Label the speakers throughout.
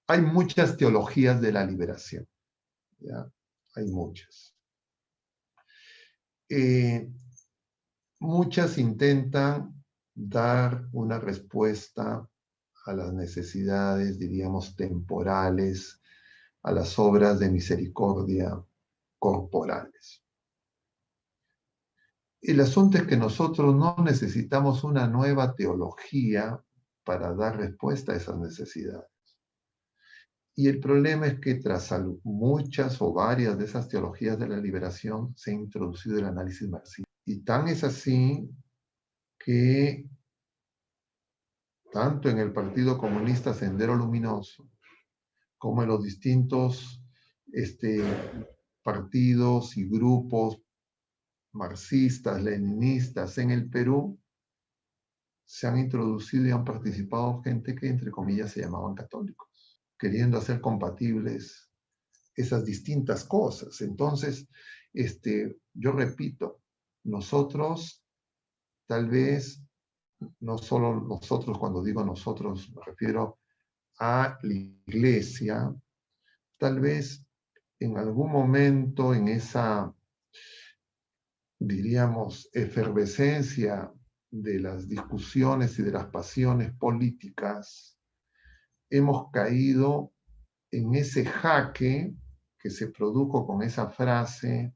Speaker 1: hay muchas teologías de la liberación, ¿ya? Hay muchas. Muchas intentan dar una respuesta a las necesidades, diríamos, temporales, a las obras de misericordia corporales. El asunto es que nosotros no necesitamos una nueva teología para dar respuesta a esas necesidades. Y el problema es que tras muchas o varias de esas teologías de la liberación se ha introducido el análisis marxista. Y tan es así que tanto en el Partido Comunista Sendero Luminoso como en los distintos partidos y grupos marxistas, leninistas en el Perú, se han introducido y han participado gente que, entre comillas, se llamaban católicos, queriendo hacer compatibles esas distintas cosas. Entonces, yo repito, nosotros, tal vez, no solo nosotros, cuando digo nosotros, me refiero a la iglesia, tal vez en algún momento en esa, diríamos, efervescencia de las discusiones y de las pasiones políticas, hemos caído en ese jaque que se produjo con esa frase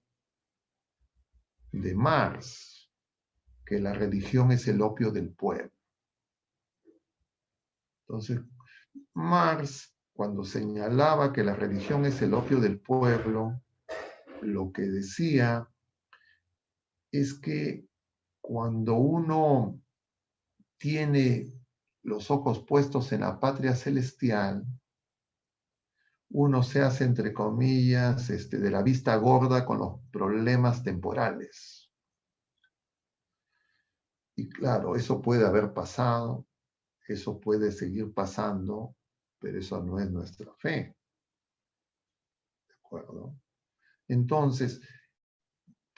Speaker 1: de Marx, que la religión es el opio del pueblo. Entonces, Marx, cuando señalaba que la religión es el opio del pueblo, lo que decía es que cuando uno tiene los ojos puestos en la patria celestial, uno se hace, entre comillas, de la vista gorda con los problemas temporales. Y claro, eso puede haber pasado, eso puede seguir pasando, pero eso no es nuestra fe. ¿De acuerdo? Entonces,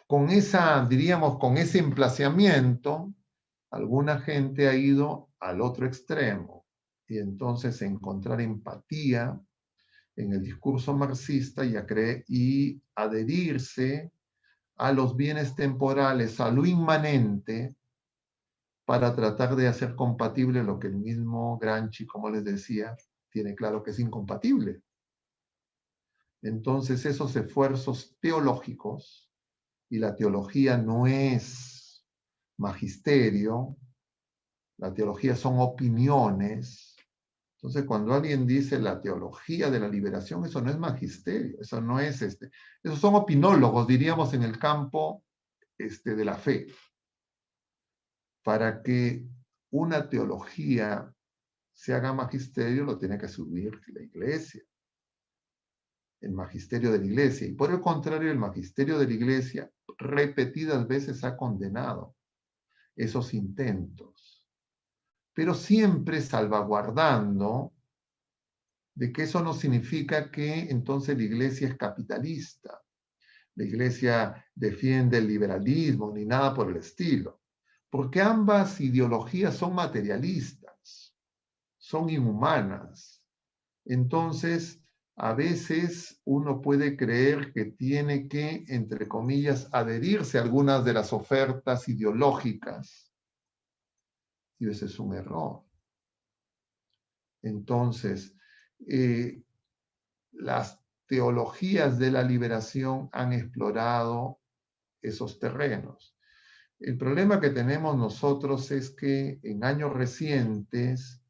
Speaker 1: con esa, diríamos, con ese emplazamiento, alguna gente ha ido al otro extremo y entonces encontrar empatía en el discurso marxista y adherirse a los bienes temporales, a lo inmanente, para tratar de hacer compatible lo que el mismo Gramsci, como les decía, tiene claro que es incompatible. Entonces, esos esfuerzos teológicos, y la teología no es magisterio, la teología son opiniones. Entonces, cuando alguien dice la teología de la liberación, eso no es magisterio, eso no es esos son opinólogos, diríamos, en el campo de la fe. Para que una teología se haga magisterio, lo tiene que subir la iglesia, el magisterio de la iglesia. Y por el contrario, el magisterio de la iglesia repetidas veces ha condenado esos intentos, pero siempre salvaguardando de que eso no significa que entonces la iglesia es capitalista, la iglesia defiende el liberalismo, ni nada por el estilo, porque ambas ideologías son materialistas, son inhumanas. Entonces, a veces uno puede creer que tiene que, entre comillas, adherirse a algunas de las ofertas ideológicas, y ese es un error. Entonces, las teologías de la liberación han explorado esos terrenos. El problema que tenemos nosotros es que en años recientes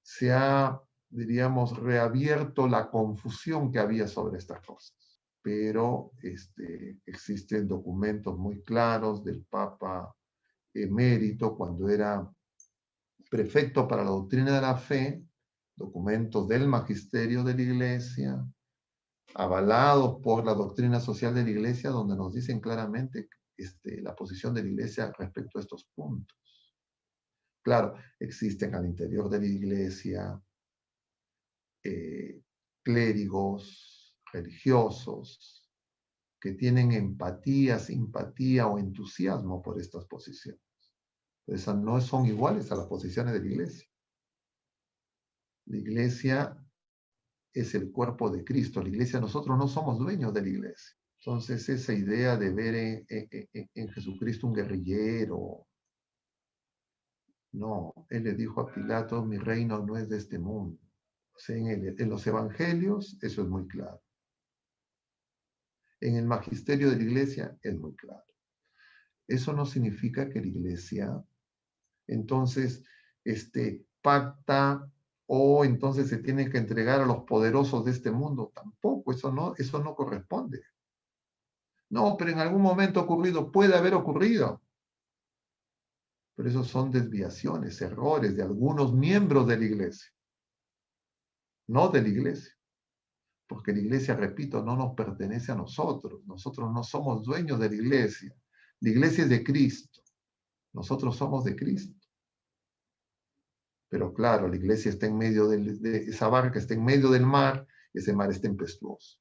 Speaker 1: se ha, diríamos, reabierto la confusión que había sobre estas cosas. Pero existen documentos muy claros del Papa emérito cuando era prefecto para la doctrina de la fe, documentos del magisterio de la Iglesia, avalados por la doctrina social de la Iglesia, donde nos dicen claramente la posición de la Iglesia respecto a estos puntos. Claro, existen al interior de la Iglesia clérigos religiosos que tienen empatía, simpatía o entusiasmo por estas posiciones. Esas no son iguales a las posiciones de la Iglesia. La Iglesia es el cuerpo de Cristo. La iglesia, nosotros no somos dueños de la iglesia. Entonces, esa idea de ver en Jesucristo un guerrillero, no, él le dijo a Pilato, mi reino no es de este mundo. O sea, en los evangelios eso es muy claro. En el magisterio de la iglesia es muy claro. Eso no significa que la iglesia, entonces, pacta o entonces se tiene que entregar a los poderosos de este mundo. Tampoco, eso no corresponde. No, pero en algún momento ocurrido, puede haber ocurrido. Pero esos son desviaciones, errores de algunos miembros de la iglesia, no de la iglesia. Porque la iglesia, repito, no nos pertenece a nosotros. Nosotros no somos dueños de la iglesia. La iglesia es de Cristo. Nosotros somos de Cristo. Pero claro, la iglesia está en medio de esa barca, está en medio del mar, y ese mar es tempestuoso.